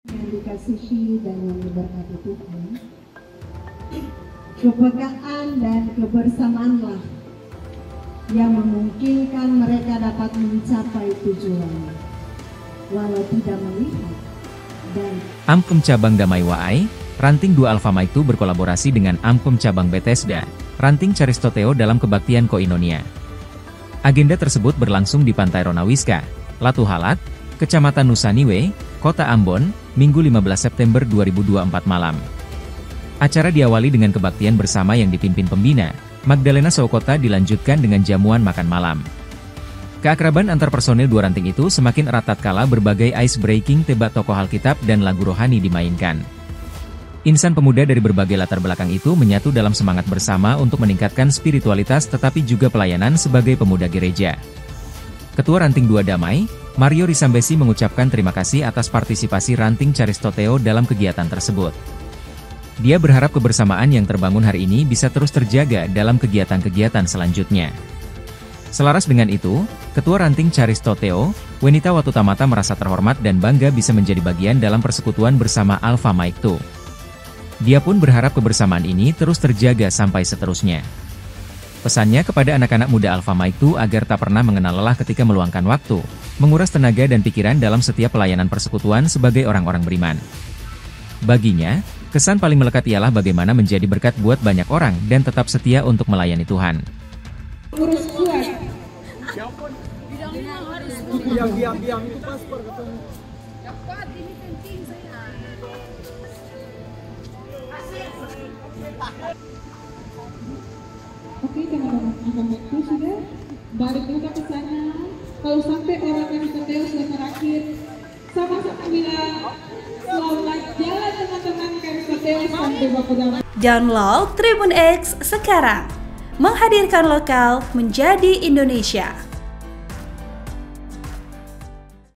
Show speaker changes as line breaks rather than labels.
Yang dikasihi dan yang diberkati Tuhan, kepekaan dan kebersamaanlah yang memungkinkan mereka dapat mencapai tujuan, walau tidak melihat. Dan
Amkom Cabang Damai Waai, Ranting 2 Alpha Maiktu berkolaborasi dengan Amkom Cabang Bethesda, Ranting Caristoteo dalam kebaktian Koinonia. Agenda tersebut berlangsung di Pantai Ronawiska, Latu Halat, Kecamatan Nusaniwe, Kota Ambon, Minggu 15 September 2024 malam. Acara diawali dengan kebaktian bersama yang dipimpin pembina, Magdalena Sowkota, dilanjutkan dengan jamuan makan malam. Keakraban antar personil dua ranting itu semakin erat tatkala berbagai ice-breaking, tebak tokoh Alkitab dan lagu rohani dimainkan. Insan pemuda dari berbagai latar belakang itu menyatu dalam semangat bersama untuk meningkatkan spiritualitas tetapi juga pelayanan sebagai pemuda gereja. Ketua Ranting 2 Damai, Mario Risambesi, mengucapkan terima kasih atas partisipasi Ranting Caristoteo dalam kegiatan tersebut. Dia berharap kebersamaan yang terbangun hari ini bisa terus terjaga dalam kegiatan-kegiatan selanjutnya. Selaras dengan itu, Ketua Ranting Caristoteo, Wenita Watutamata, merasa terhormat dan bangga bisa menjadi bagian dalam persekutuan bersama Alpha Maiktu. Dia pun berharap kebersamaan ini terus terjaga sampai seterusnya. Pesannya kepada anak-anak muda Alpha Maiktu agar tak pernah mengenal lelah ketika meluangkan waktu, menguras tenaga dan pikiran dalam setiap pelayanan persekutuan sebagai orang-orang beriman. Baginya, kesan paling melekat ialah bagaimana menjadi berkat buat banyak orang dan tetap setia untuk melayani Tuhan.
Urus kuat. Diam itu paspor ketemu.
Dapat ini penting saya.
Oke, teman-teman, itu sudah balik juga ke sana. Kalau sampai orang yang Caristoteo sudah terakhir, sama-sama bilang selamat jalan teman-teman Caristoteo sampai Bapak Damai.
Download Tribun X sekarang. Menghadirkan lokal menjadi Indonesia.